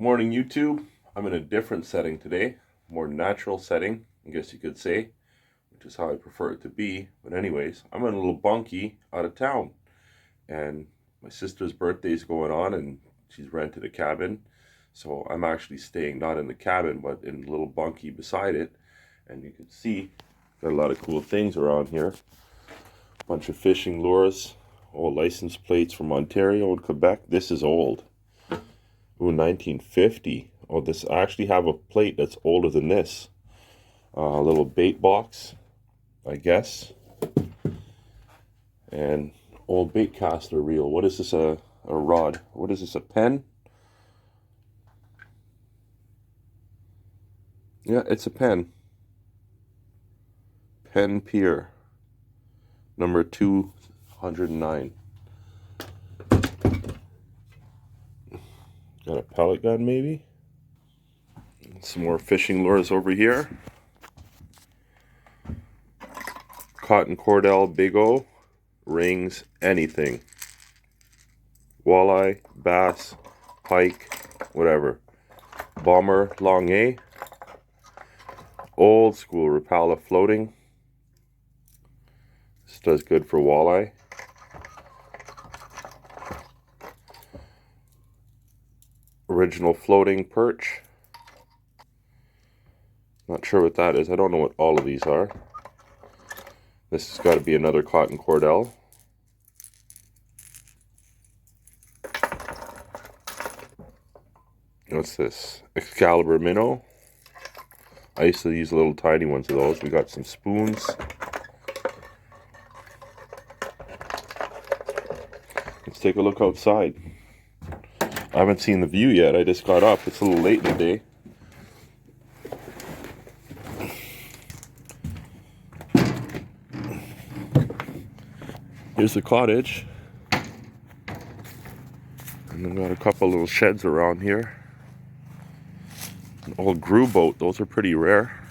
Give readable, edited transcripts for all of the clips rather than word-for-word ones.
Morning YouTube. I'm in a different setting today, more natural setting, I guess you could say, which is how I prefer it to be. But anyways, I'm in a little bunkie out of town, and my sister's birthday is going on, and she's rented a cabin. So I'm actually staying not in the cabin, but in a little bunkie beside it. And you can see, got a lot of cool things around here. Bunch of fishing lures, all license plates from Ontario and Quebec. This is old. Ooh, 1950. Oh, this I actually have a plate that's older than this. A little bait box, I guess. And old bait caster reel. What is this? A rod. What is this? A pen? Yeah, it's a pen. Pen Pier. Number 209. Got a pellet gun maybe? Some more fishing lures over here. Cotton cordell, Big O, rings, anything. Walleye, bass, pike, whatever. Bomber, long A. Old school Rapala floating. This does good for walleye. Original floating perch. Not sure what that is. I don't know what all of these are. This has got to be another cotton cordell. What's this? Excalibur minnow. I used to use little tiny ones of those. We got some spoons. Let's take a look outside. I haven't seen the view yet. I just got up. It's a little late in the day. Here's the cottage. And then got a couple little sheds around here. An old grew boat. Those are pretty rare.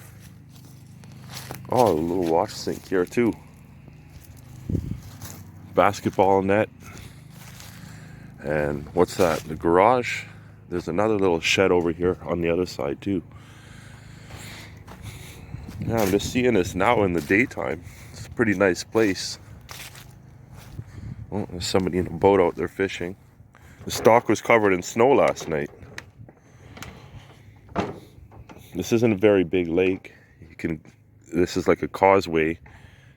Oh, a little wash sink here too. Basketball net. And what's that? The garage. There's another little shed over here on the other side too. Yeah, I'm just seeing this now in the daytime. It's a pretty nice place. Oh, there's somebody in a boat out there fishing. The stock was covered in snow last night. This isn't a very big lake. This is like a causeway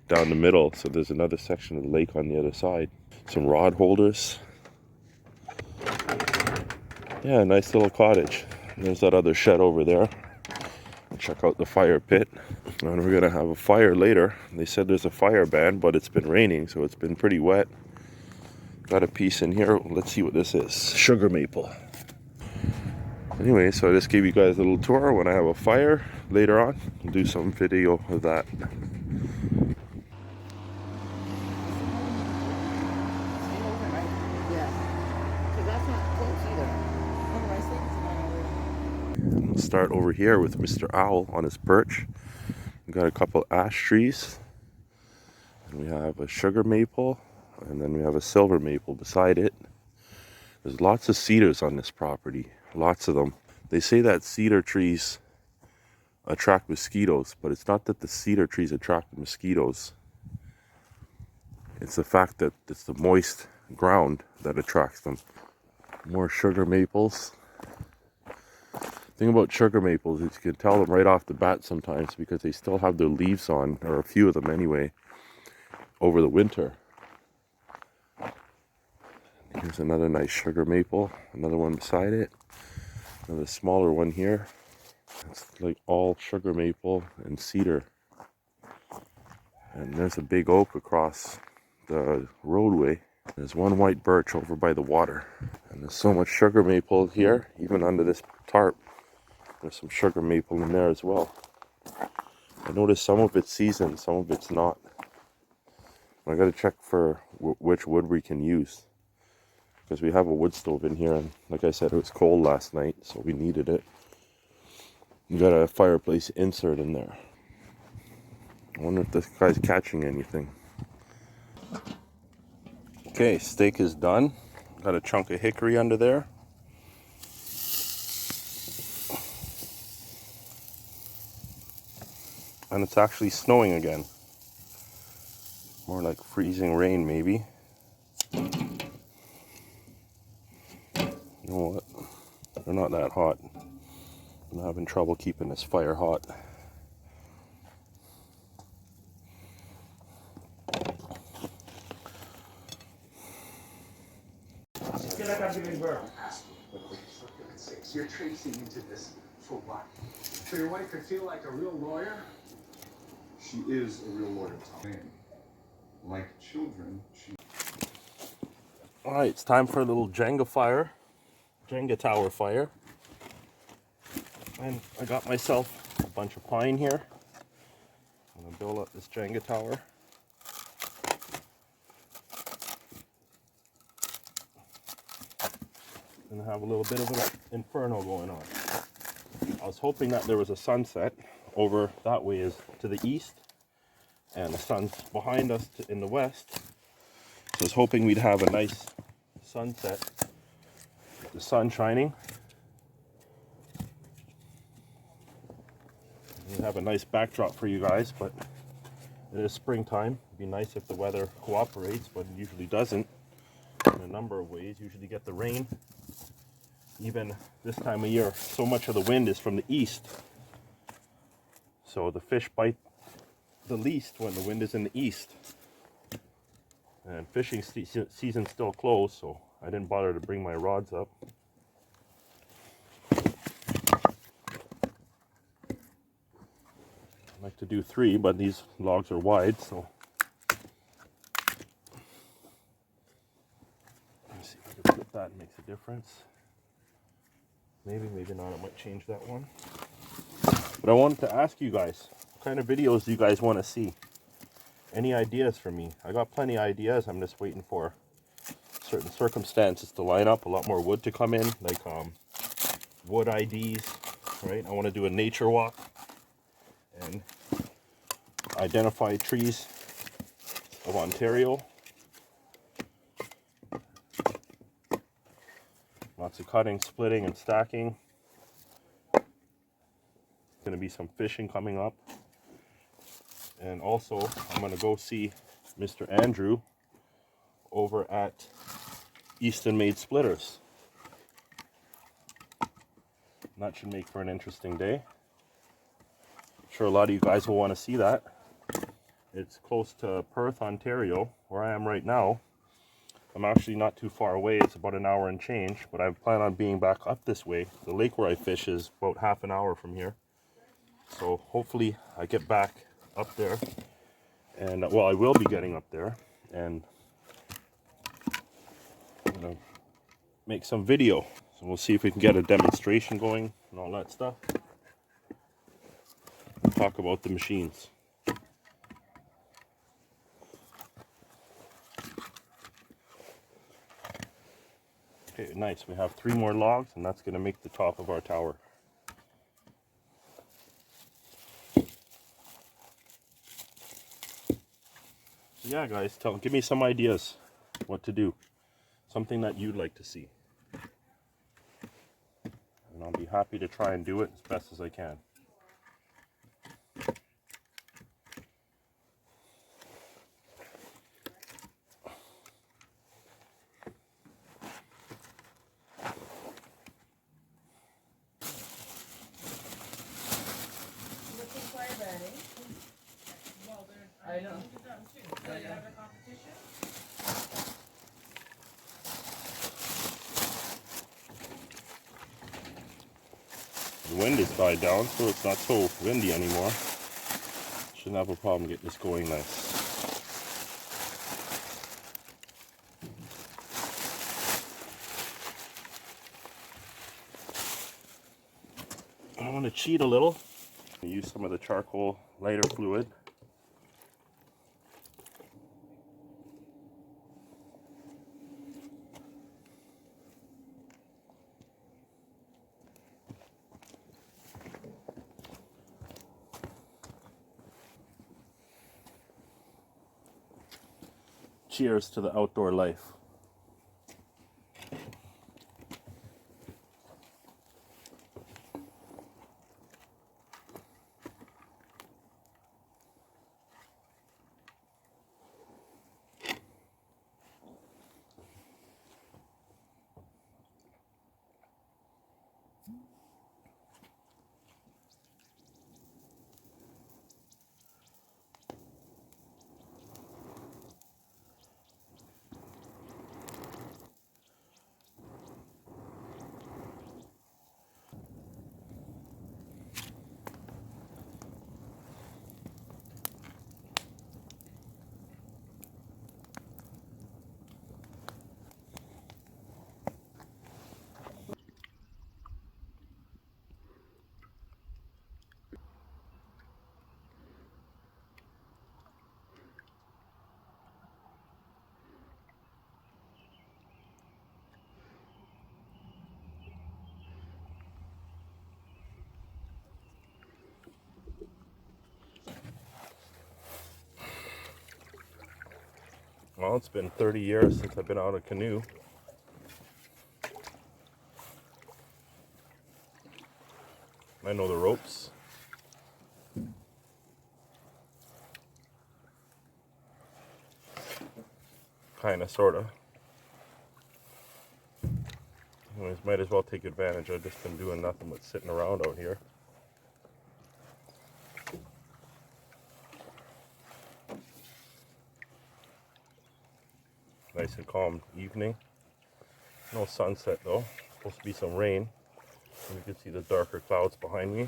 down the middle, so there's another section of the lake on the other side. Some rod holders. Yeah, nice little cottage. There's that other shed over there. Check out the fire pit. And we're gonna have a fire later. They said there's a fire ban, but it's been raining, so it's been pretty wet. Got a piece in here. Let's see what this is. Sugar maple. Anyway, so I just gave you guys a little tour. When I have a fire later on, I'll do some video of that. We'll start over here with Mr. Owl on his perch. We've got a couple ash trees. And we have a sugar maple. And then we have a silver maple beside it. There's lots of cedars on this property. Lots of them. They say that cedar trees attract mosquitoes, but it's not that the cedar trees attract mosquitoes. It's the fact that it's the moist ground that attracts them. More sugar maples. The thing about sugar maples is you can tell them right off the bat sometimes because they still have their leaves on, or a few of them anyway, over the winter. Here's another nice sugar maple, another one beside it, another smaller one here. It's like all sugar maple and cedar. And there's a big oak across the roadway. There's one white birch over by the water. And there's so much sugar maple here, even under this tarp. There's some sugar maple in there as well. I noticed some of it's seasoned, some of it's not. I gotta check for which wood we can use. Because we have a wood stove in here, and like I said, it was cold last night, so we needed it. We got a fireplace insert in there. I wonder if this guy's catching anything. Okay, steak is done. Got a chunk of hickory under there. and it's actually snowing again. More like freezing rain, maybe. You know what? They're not that hot. I'm having trouble keeping this fire hot. I feel like I'm giving birth. You're tracing into this for what? So your wife could feel like a real lawyer? She is a real lawyer, Tom. Like children, she... Alright, it's time for a little Jenga tower fire. And I got myself a bunch of pine here. I'm gonna build up this Jenga tower. Gonna have a little bit of an inferno going on. I was hoping that there was a sunset over that way is to the east, and the sun's behind us in the west. So I was hoping we'd have a nice sunset with the sun shining. We'd have a nice backdrop for you guys, but it is springtime. It'd be nice if the weather cooperates, but it usually doesn't in a number of ways. Usually get the rain. Even this time of year, so much of the wind is from the east. So the fish bite the least when the wind is in the east. And fishing season's still closed, so I didn't bother to bring my rods up. I like to do 3, but these logs are wide, so let me see if I can flip that and makes a difference. Maybe, maybe not. I might change that one. But I wanted to ask you guys, what kind of videos do you guys want to see? Any ideas for me? I got plenty of ideas. I'm just waiting for certain circumstances to line up. A lot more wood to come in, like wood IDs, right? I want to do a nature walk and identify trees of Ontario. Lots of cutting, splitting, and stacking. Going to be some fishing coming up. And also, I'm going to go see Mr. Andrew over at Easton Made Splitters. That should make for an interesting day. I'm sure a lot of you guys will want to see that. It's close to Perth, Ontario, where I am right now. I'm actually not too far away. It's about an hour and change, but I plan on being back up this way. The lake where I fish is about half an hour from here. So hopefully I get back up there. And, well, I will be getting up there. And I'm going to make some video. So we'll see if we can get a demonstration going and all that stuff. Talk about the machines. Okay, nice. We have 3 more logs, and that's going to make the top of our tower. So yeah, guys, give me some ideas what to do. Something that you'd like to see. And I'll be happy to try and do it as best as I can. I know. The wind has died down, so it's not so windy anymore. Shouldn't have a problem getting this going nice. I want to cheat a little. Use some of the charcoal lighter fluid. Cheers to the outdoor life. Well, it's been 30 years since I've been out of canoe. I know the ropes. Kinda, sorta. Anyways, might as well take advantage. I've just been doing nothing but sitting around out here. Nice and calm evening. No sunset though. Supposed to be some rain. And you can see the darker clouds behind me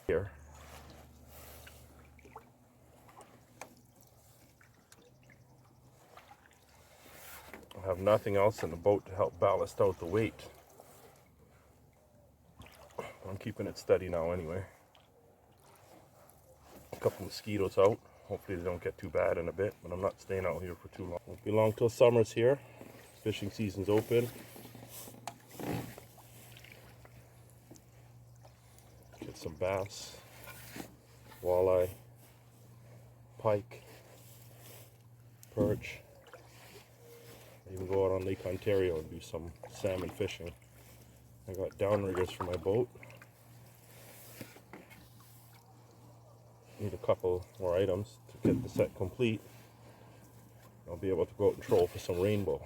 here. I have nothing else in the boat to help ballast out the weight. I'm keeping it steady now anyway. A couple mosquitoes out. Hopefully they don't get too bad in a bit, but I'm not staying out here for too long. Won't be long till summer's here. Fishing season's open. Get some bass, walleye, pike, perch. Even go out on Lake Ontario and do some salmon fishing. I got downriggers for my boat. Need a couple more items to get the set complete. I'll be able to go out and troll for some rainbow.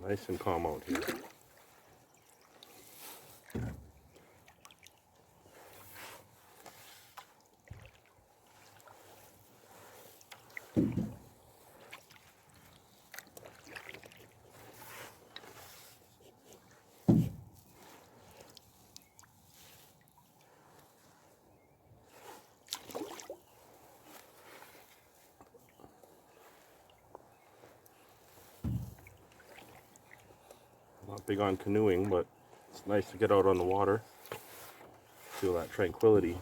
Nice and calm out here. Not big on canoeing, but it's nice to get out on the water, feel that tranquility,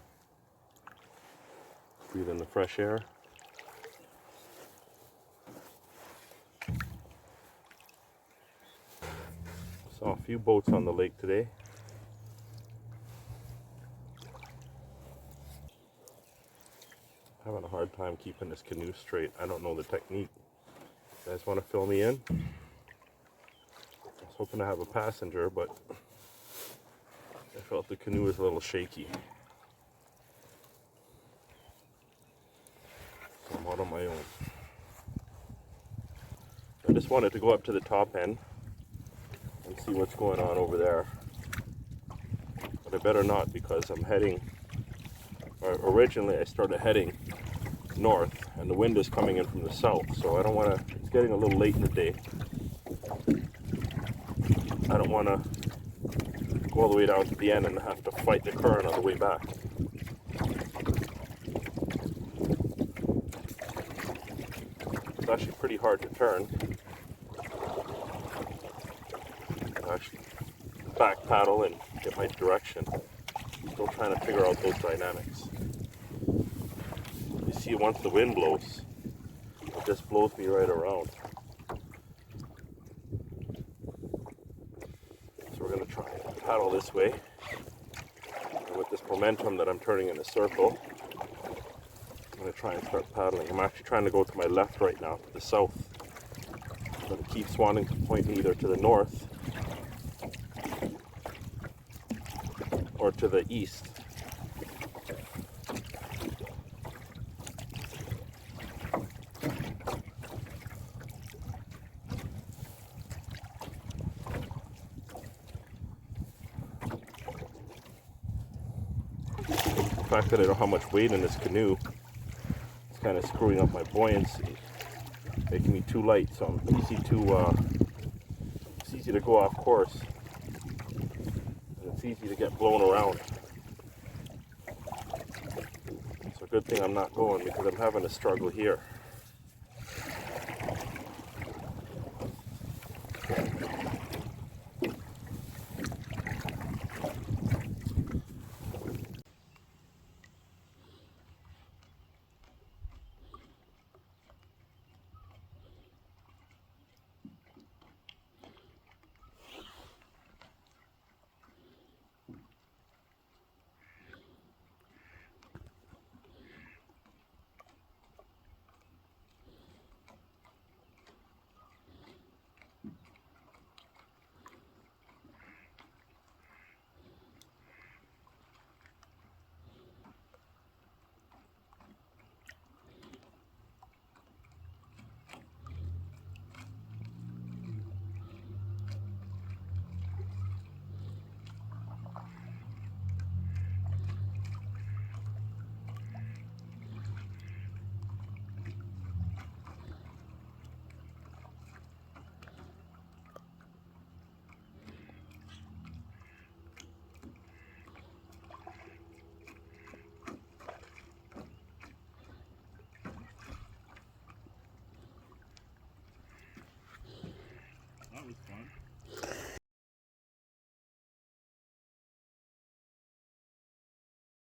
breathe in the fresh air. Saw a few boats on the lake today. Having a hard time keeping this canoe straight. I don't know the technique. You guys want to fill me in? I was hoping to have a passenger, but I felt the canoe was a little shaky. So I'm out on my own. I just wanted to go up to the top end and see what's going on over there. But I better not, because I'm heading, or originally I started heading north and the wind is coming in from the south, so I don't want to, it's getting a little late in the day. I don't want to go all the way down to the end and have to fight the current on the way back. It's actually pretty hard to turn. actually back paddle and get my direction. Still trying to figure out those dynamics. You see, once the wind blows, it just blows me right around. So we're going to try and paddle this way. And with this momentum that I'm turning in a circle, I'm going to try and start paddling. I'm actually trying to go to my left right now, to the south. But it keeps wanting to point me either to the north or to the east. The fact that I don't have much weight in this canoe, it's kind of screwing up my buoyancy, making me too light, so I'm it's easy to go off course, and it's easy to get blown around. So good thing I'm not going, because I'm having a struggle here.